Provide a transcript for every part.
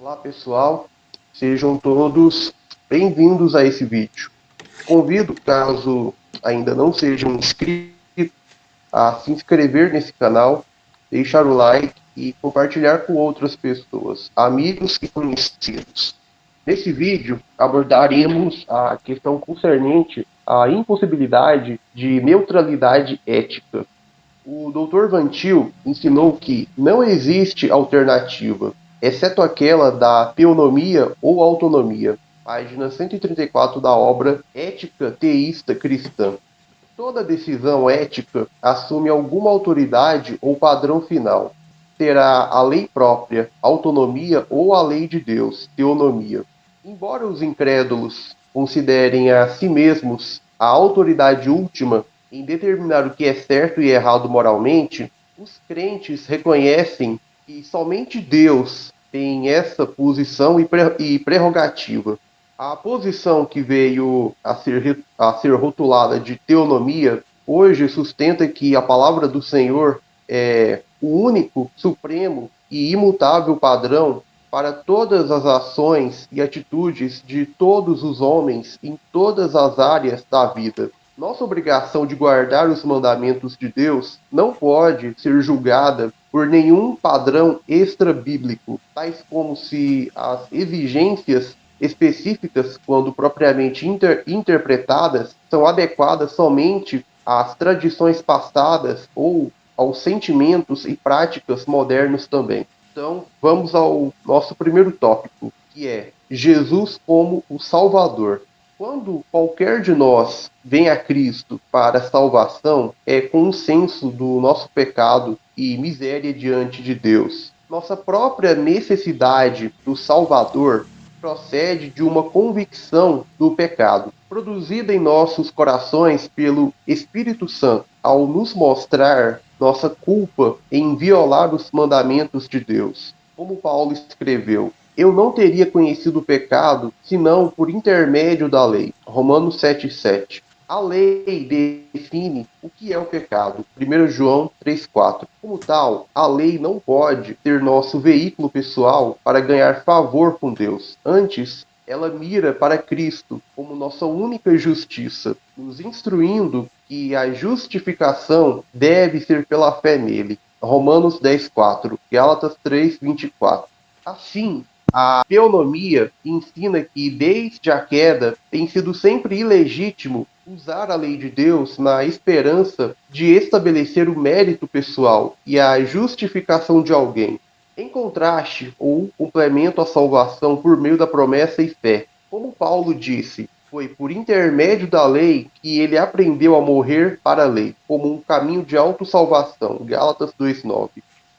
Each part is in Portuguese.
Olá pessoal, sejam todos bem-vindos a esse vídeo. Convido, caso ainda não sejam inscritos, a se inscrever nesse canal, deixar o like e compartilhar com outras pessoas, amigos e conhecidos. Nesse vídeo abordaremos a questão concernente à impossibilidade de neutralidade ética. O Dr. Van Til ensinou que não existe alternativa, exceto aquela da teonomia ou autonomia, página 134 da obra Ética Teísta Cristã. Toda decisão ética assume alguma autoridade ou padrão final. Será a lei própria, autonomia, ou a lei de Deus, teonomia. Embora os incrédulos considerem a si mesmos a autoridade última em determinar o que é certo e errado moralmente, os crentes reconhecem que somente Deus tem essa posição e prerrogativa. A posição que veio a ser rotulada de teonomia hoje sustenta que a palavra do Senhor é o único, supremo e imutável padrão para todas as ações e atitudes de todos os homens em todas as áreas da vida. Nossa obrigação de guardar os mandamentos de Deus não pode ser julgada por nenhum padrão extra-bíblico, tais como se as exigências específicas, quando propriamente interpretadas, são adequadas somente às tradições passadas ou aos sentimentos e práticas modernos também. Então, vamos ao nosso primeiro tópico, que é Jesus como o Salvador. Quando qualquer de nós vem a Cristo para a salvação, é com um senso do nosso pecado e miséria diante de Deus. Nossa própria necessidade do Salvador procede de uma convicção do pecado, produzida em nossos corações pelo Espírito Santo, ao nos mostrar nossa culpa em violar os mandamentos de Deus. Como Paulo escreveu, eu não teria conhecido o pecado senão por intermédio da lei. Romanos 7,7. A lei define o que é o pecado. 1 João 3,4. Como tal, a lei não pode ser nosso veículo pessoal para ganhar favor com Deus. Antes, ela mira para Cristo como nossa única justiça, nos instruindo que a justificação deve ser pela fé nele. Romanos 10,4. Gálatas 3,24. Assim, a teonomia ensina que, desde a queda, tem sido sempre ilegítimo usar a lei de Deus na esperança de estabelecer o mérito pessoal e a justificação de alguém. Em contraste, ou complemento à salvação por meio da promessa e fé. Como Paulo disse, foi por intermédio da lei que ele aprendeu a morrer para a lei, como um caminho de autossalvação. Gálatas 2,9.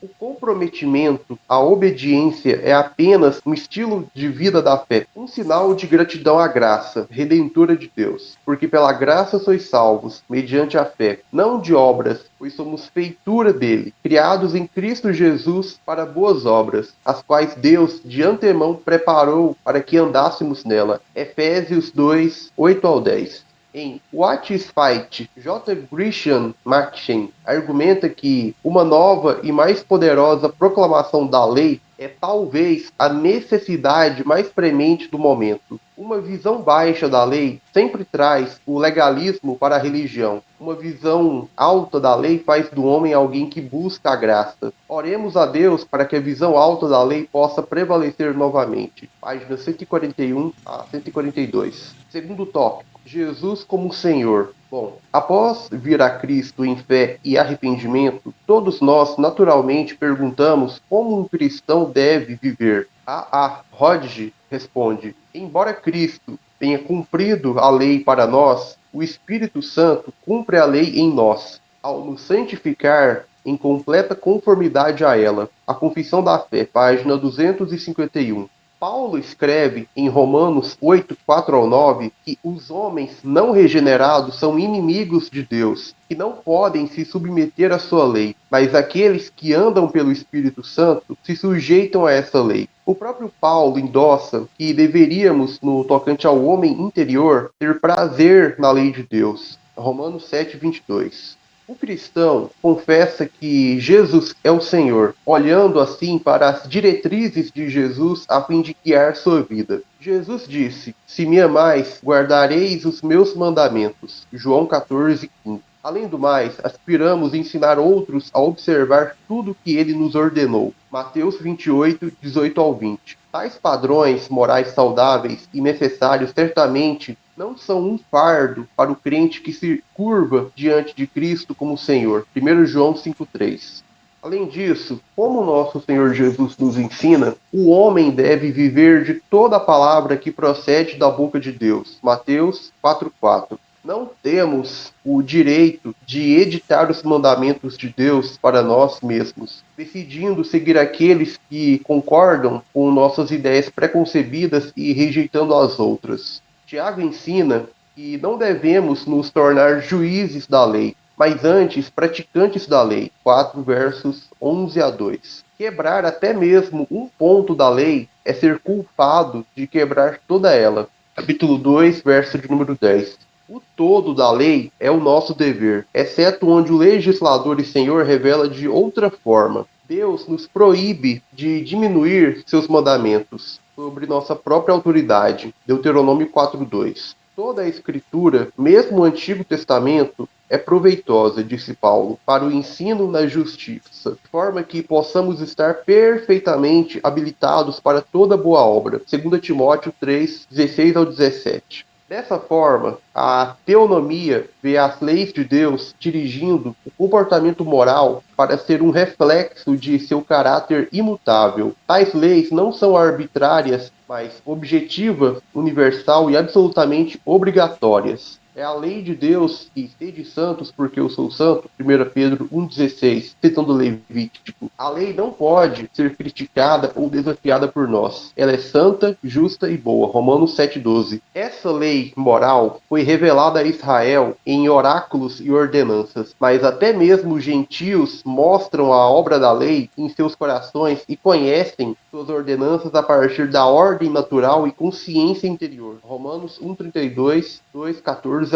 O comprometimento, a obediência é apenas um estilo de vida da fé, um sinal de gratidão à graça redentora de Deus. Porque pela graça sois salvos, mediante a fé, não de obras, pois somos feitura dele, criados em Cristo Jesus para boas obras, as quais Deus de antemão preparou para que andássemos nela. Efésios 2, 8-10. Em What is Fight, J. Grisham Machen argumenta que uma nova e mais poderosa proclamação da lei é talvez a necessidade mais premente do momento. Uma visão baixa da lei sempre traz o legalismo para a religião. Uma visão alta da lei faz do homem alguém que busca a graça. Oremos a Deus para que a visão alta da lei possa prevalecer novamente. Páginas 141 a 142. Segundo tópico. Jesus como Senhor. Bom, após vir a Cristo em fé e arrependimento, todos nós naturalmente perguntamos como um cristão deve viver. A. Hodge responde: embora Cristo tenha cumprido a lei para nós, o Espírito Santo cumpre a lei em nós, ao nos santificar em completa conformidade a ela. A Confissão da Fé, página 251. Paulo escreve em Romanos 8, 4-9, que os homens não regenerados são inimigos de Deus, que não podem se submeter à sua lei, mas aqueles que andam pelo Espírito Santo se sujeitam a essa lei. O próprio Paulo endossa que deveríamos, no tocante ao homem interior, ter prazer na lei de Deus. Romanos 7, 22. O cristão confessa que Jesus é o Senhor, olhando assim para as diretrizes de Jesus a fim de guiar sua vida. Jesus disse: Se me amais, guardareis os meus mandamentos. João 14:15. Além do mais, aspiramos a ensinar outros a observar tudo o que ele nos ordenou. Mateus 28:18-20. Tais padrões morais saudáveis e necessários certamente não são um fardo para o crente que se curva diante de Cristo como Senhor. 1 João 5:3. Além disso, como nosso Senhor Jesus nos ensina, o homem deve viver de toda a palavra que procede da boca de Deus. Mateus 4:4. Não temos o direito de editar os mandamentos de Deus para nós mesmos, decidindo seguir aqueles que concordam com nossas ideias preconcebidas e rejeitando as outras. Tiago ensina que não devemos nos tornar juízes da lei, mas antes praticantes da lei. 4 versos 11-2. Quebrar até mesmo um ponto da lei é ser culpado de quebrar toda ela. Capítulo 2, verso de número 10. O todo da lei é o nosso dever, exceto onde o legislador e Senhor revela de outra forma. Deus nos proíbe de diminuir seus mandamentos sobre nossa própria autoridade. Deuteronômio 4:2. Toda a Escritura, mesmo o Antigo Testamento, é proveitosa, disse Paulo, para o ensino na justiça, de forma que possamos estar perfeitamente habilitados para toda boa obra. 2 Timóteo 3:16-17. Dessa forma, a teonomia vê as leis de Deus dirigindo o comportamento moral para ser um reflexo de seu caráter imutável. Tais leis não são arbitrárias, mas objetivas, universal e absolutamente obrigatórias. É a lei de Deus que sede santos porque eu sou santo, 1 Pedro 1,16, citando Levítico. A lei não pode ser criticada ou desafiada por nós. Ela é santa, justa e boa, Romanos 7,12. Essa lei moral foi revelada a Israel em oráculos e ordenanças, mas até mesmo os gentios mostram a obra da lei em seus corações e conhecem suas ordenanças a partir da ordem natural e consciência interior. Romanos 1,32, 2,14-15.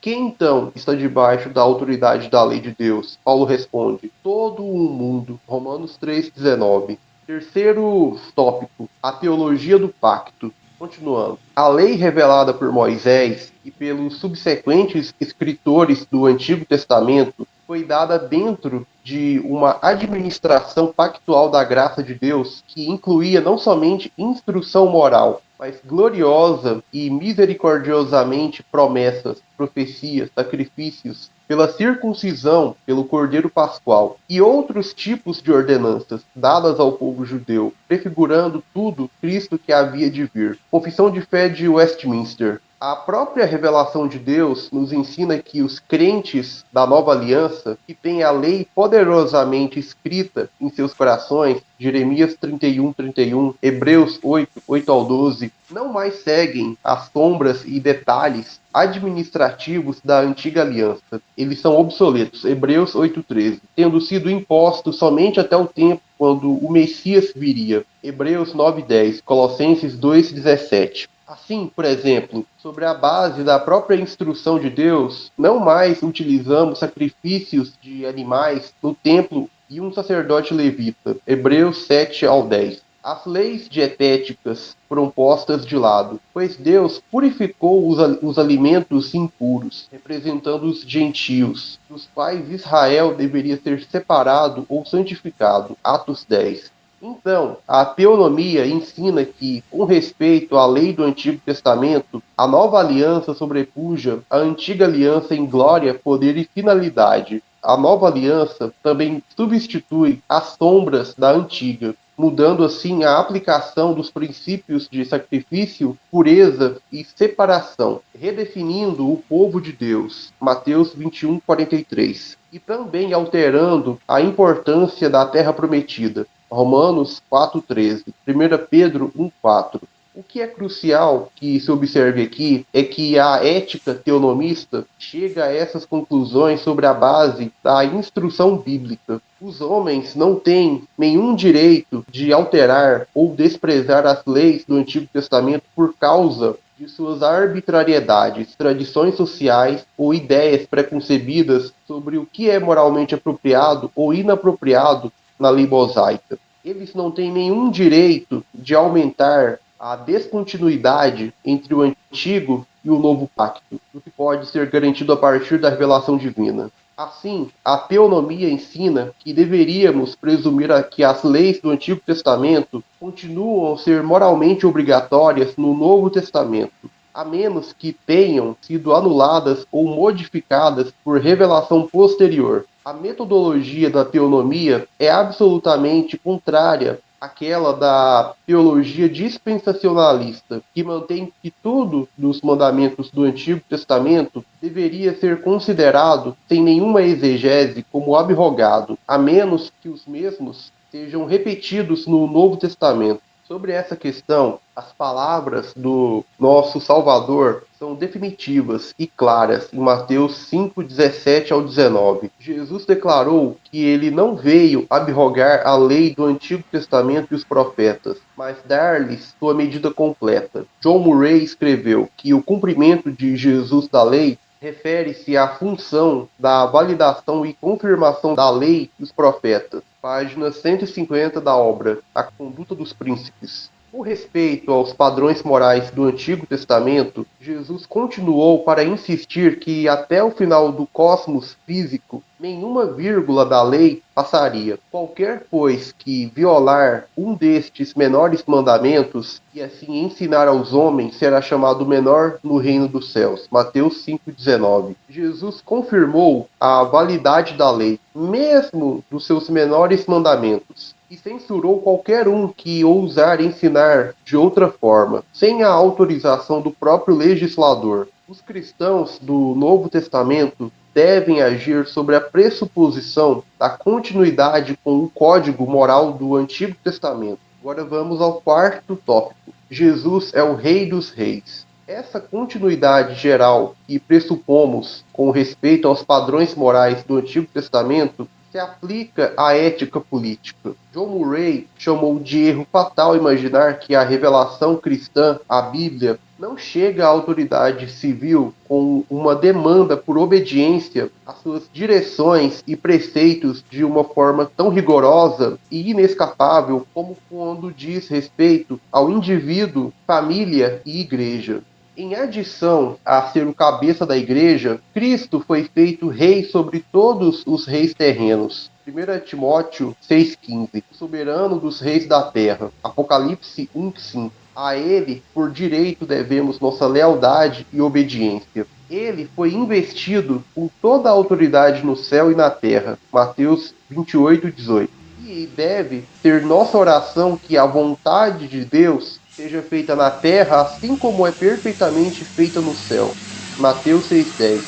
Quem então está debaixo da autoridade da lei de Deus? Paulo responde: todo o mundo. Romanos 3,19. Terceiro tópico: a teologia do pacto. Continuando. A lei revelada por Moisés e pelos subsequentes escritores do Antigo Testamento foi dada dentro de uma administração pactual da graça de Deus que incluía não somente instrução moral, mas gloriosa e misericordiosamente promessas, profecias, sacrifícios, pela circuncisão, pelo Cordeiro Pascual e outros tipos de ordenanças dadas ao povo judeu, prefigurando tudo Cristo que havia de vir. Confissão de Fé de Westminster. A própria revelação de Deus nos ensina que os crentes da nova aliança, que têm a lei poderosamente escrita em seus corações, Jeremias 31:31, Hebreus 8:8-12, não mais seguem as sombras e detalhes administrativos da antiga aliança. Eles são obsoletos, Hebreus 8:13, tendo sido impostos somente até o tempo quando o Messias viria, Hebreus 9:10, Colossenses 2:17. Assim, por exemplo, sobre a base da própria instrução de Deus, não mais utilizamos sacrifícios de animais no templo e um sacerdote levita. Hebreus 7-10. As leis dietéticas foram postas de lado, pois Deus purificou os alimentos impuros, representando os gentios, dos quais Israel deveria ser separado ou santificado. Atos 10. Então, a teonomia ensina que, com respeito à lei do Antigo Testamento, a nova aliança sobrepuja a antiga aliança em glória, poder e finalidade. A nova aliança também substitui as sombras da antiga, mudando assim a aplicação dos princípios de sacrifício, pureza e separação, redefinindo o povo de Deus. Mateus 21:43. E também alterando a importância da terra prometida. Romanos 4:13, 1 Pedro 1:4. O que é crucial que se observe aqui é que a ética teonomista chega a essas conclusões sobre a base da instrução bíblica. Os homens não têm nenhum direito de alterar ou desprezar as leis do Antigo Testamento por causa de suas arbitrariedades, tradições sociais ou ideias preconcebidas sobre o que é moralmente apropriado ou inapropriado na lei mosaica. Eles não têm nenhum direito de aumentar a descontinuidade entre o antigo e o novo pacto, o que pode ser garantido a partir da revelação divina. Assim, a teonomia ensina que deveríamos presumir que as leis do Antigo Testamento continuam a ser moralmente obrigatórias no Novo Testamento, a menos que tenham sido anuladas ou modificadas por revelação posterior. A metodologia da teonomia é absolutamente contrária àquela da teologia dispensacionalista, que mantém que tudo dos mandamentos do Antigo Testamento deveria ser considerado, sem nenhuma exegese, como abrogado, a menos que os mesmos sejam repetidos no Novo Testamento. Sobre essa questão, as palavras do nosso Salvador são definitivas e claras em Mateus 5:17 ao 19. Jesus declarou que ele não veio abrogar a lei do Antigo Testamento e os profetas, mas dar-lhes sua medida completa. John Murray escreveu que o cumprimento de Jesus da lei refere-se à função da validação e confirmação da lei e os profetas. Página 150 da obra A Conduta dos Príncipes. Com respeito aos padrões morais do Antigo Testamento, Jesus continuou para insistir que até o final do cosmos físico, nenhuma vírgula da lei passaria. Qualquer, pois, que violar um destes menores mandamentos e assim ensinar aos homens será chamado menor no reino dos céus. Mateus 5:19. Jesus confirmou a validade da lei, mesmo dos seus menores mandamentos, e censurou qualquer um que ousar ensinar de outra forma, sem a autorização do próprio legislador. Os cristãos do Novo Testamento devem agir sobre a pressuposição da continuidade com o código moral do Antigo Testamento. Agora vamos ao quarto tópico. Jesus é o Rei dos Reis. Essa continuidade geral que pressupomos com respeito aos padrões morais do Antigo Testamento se aplica à ética política. John Murray chamou de erro fatal imaginar que a revelação cristã, a Bíblia, não chega à autoridade civil com uma demanda por obediência às suas direções e preceitos de uma forma tão rigorosa e inescapável como quando diz respeito ao indivíduo, família e igreja. Em adição a ser o cabeça da igreja, Cristo foi feito rei sobre todos os reis terrenos. 1 Timóteo 6,15. Soberano dos reis da terra. Apocalipse 1,5. A ele, por direito, devemos nossa lealdade e obediência. Ele foi investido com toda a autoridade no céu e na terra. Mateus 28,18. E deve ser nossa oração que a vontade de Deus seja feita na terra, assim como é perfeitamente feita no céu. Mateus 6,10.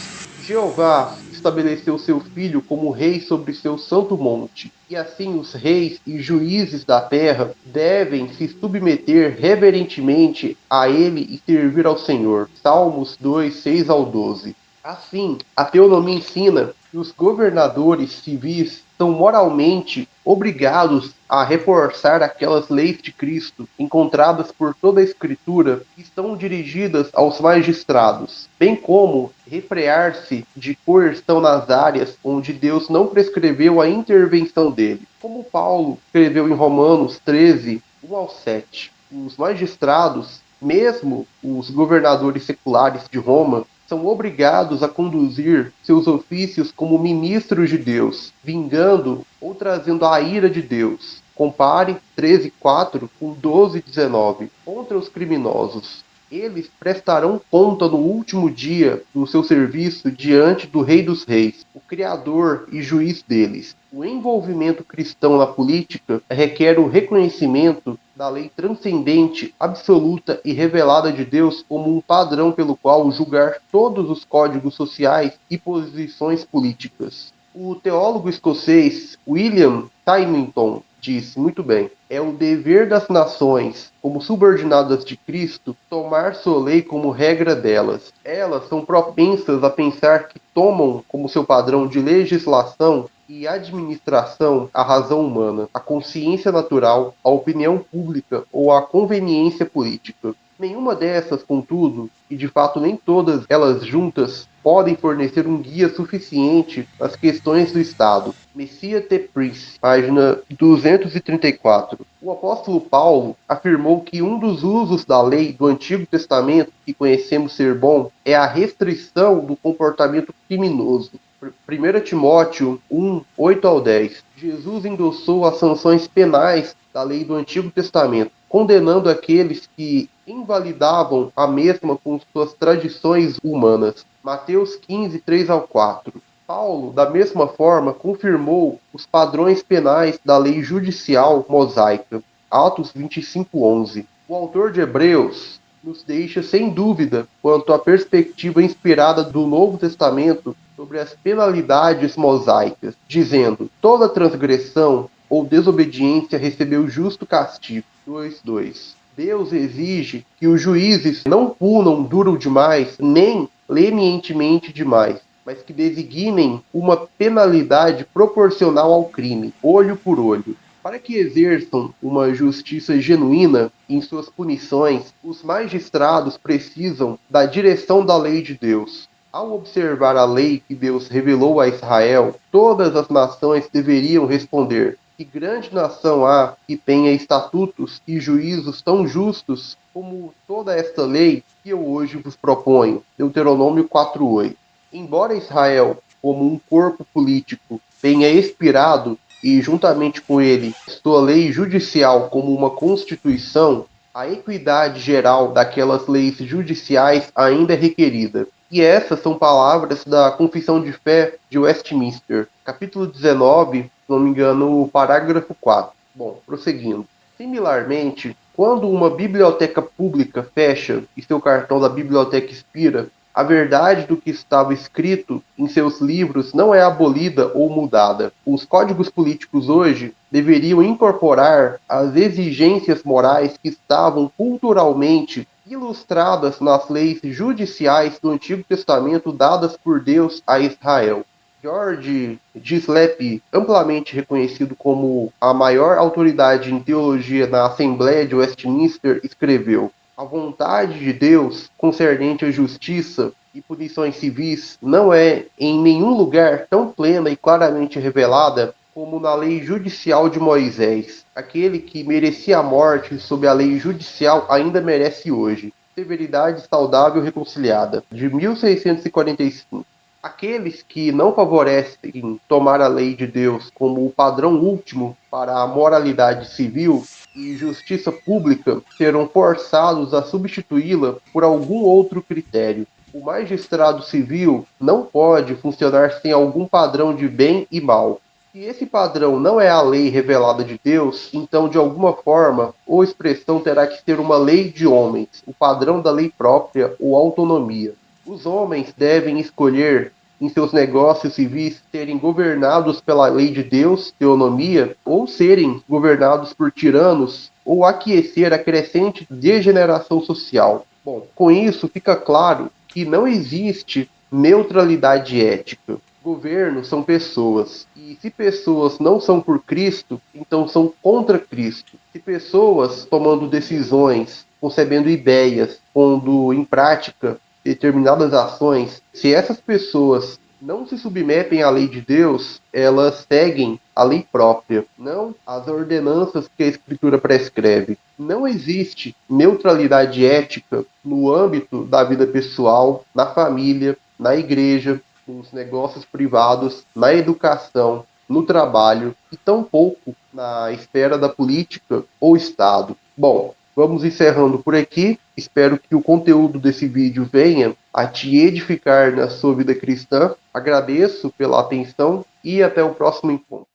Jeová estabeleceu seu filho como rei sobre seu santo monte, e assim os reis e juízes da terra devem se submeter reverentemente a ele e servir ao Senhor. Salmos 2:6 ao 12. Assim, a teonomia ensina que os governadores civis são moralmente obrigados a reforçar aquelas leis de Cristo encontradas por toda a Escritura que estão dirigidas aos magistrados, bem como refrear-se de coerção nas áreas onde Deus não prescreveu a intervenção dele, como Paulo escreveu em Romanos 13, 1 ao 7. Os magistrados, mesmo os governadores seculares de Roma, são obrigados a conduzir seus ofícios como ministros de Deus, vingando ou trazendo a ira de Deus. Compare 13:4 com 12:19. Contra os criminosos. Eles prestarão conta no último dia do seu serviço diante do Rei dos Reis, o Criador e juiz deles. O envolvimento cristão na política requer o reconhecimento da lei transcendente, absoluta e revelada de Deus como um padrão pelo qual julgar todos os códigos sociais e posições políticas. O teólogo escocês William Symington disse muito bem: é o dever das nações, como subordinadas de Cristo, tomar sua lei como regra delas. Elas são propensas a pensar que tomam como seu padrão de legislação e administração a razão humana, a consciência natural, a opinião pública ou a conveniência política. Nenhuma dessas, contudo, e de fato nem todas elas juntas, podem fornecer um guia suficiente às questões do Estado. Messias T. Priest, página 234. O apóstolo Paulo afirmou que um dos usos da lei do Antigo Testamento que conhecemos ser bom é a restrição do comportamento criminoso. 1 Timóteo 1, 8 ao 10. Jesus endossou as sanções penais da lei do Antigo Testamento, condenando aqueles que invalidavam a mesma com suas tradições humanas. Mateus 15, 3 ao 4. Paulo, da mesma forma, confirmou os padrões penais da lei judicial mosaica. Atos 25, 11. O autor de Hebreus nos deixa sem dúvida quanto à perspectiva inspirada do Novo Testamento sobre as penalidades mosaicas, dizendo: toda transgressão ou desobediência recebeu justo castigo. 2:2. Deus exige que os juízes não punam duro demais, nem lenientemente demais, mas que designem uma penalidade proporcional ao crime, olho por olho. Para que exerçam uma justiça genuína em suas punições, os magistrados precisam da direção da lei de Deus. Ao observar a lei que Deus revelou a Israel, todas as nações deveriam responder: que grande nação há que tenha estatutos e juízos tão justos como toda esta lei que eu hoje vos proponho. Deuteronômio 4:8. Embora Israel, como um corpo político, tenha expirado e, juntamente com ele, sua lei judicial como uma constituição, a equidade geral daquelas leis judiciais ainda é requerida. E essas são palavras da Confissão de Fé de Westminster, capítulo 19, se não me engano, o parágrafo 4. Bom, prosseguindo. Similarmente, quando uma biblioteca pública fecha e seu cartão da biblioteca expira, a verdade do que estava escrito em seus livros não é abolida ou mudada. Os códigos políticos hoje deveriam incorporar as exigências morais que estavam culturalmente ilustradas nas leis judiciais do Antigo Testamento dadas por Deus a Israel. George Gislep, amplamente reconhecido como a maior autoridade em teologia na Assembleia de Westminster, escreveu: a vontade de Deus concernente à justiça e punições civis não é em nenhum lugar tão plena e claramente revelada como na lei judicial de Moisés. Aquele que merecia a morte sob a lei judicial ainda merece hoje. Severidade saudável reconciliada, de 1645. Aqueles que não favorecem tomar a lei de Deus como o padrão último para a moralidade civil e justiça pública serão forçados a substituí-la por algum outro critério. O magistrado civil não pode funcionar sem algum padrão de bem e mal. Se esse padrão não é a lei revelada de Deus, então de alguma forma ou expressão terá que ser uma lei de homens, o padrão da lei própria ou autonomia. Os homens devem escolher em seus negócios civis serem governados pela lei de Deus, teonomia, ou serem governados por tiranos, ou aquecer a crescente degeneração social. Bom, com isso fica claro que não existe neutralidade ética. Governos são pessoas. E se pessoas não são por Cristo, então são contra Cristo. Se pessoas tomando decisões, concebendo ideias, pondo em prática determinadas ações, se essas pessoas não se submetem à lei de Deus, elas seguem a lei própria, não as ordenanças que a Escritura prescreve. Não existe neutralidade ética no âmbito da vida pessoal, na família, na igreja, nos negócios privados, na educação, no trabalho e tampouco na esfera da política ou Estado. Bom, vamos encerrando por aqui. Espero que o conteúdo desse vídeo venha a te edificar na sua vida cristã. Agradeço pela atenção e até o próximo encontro.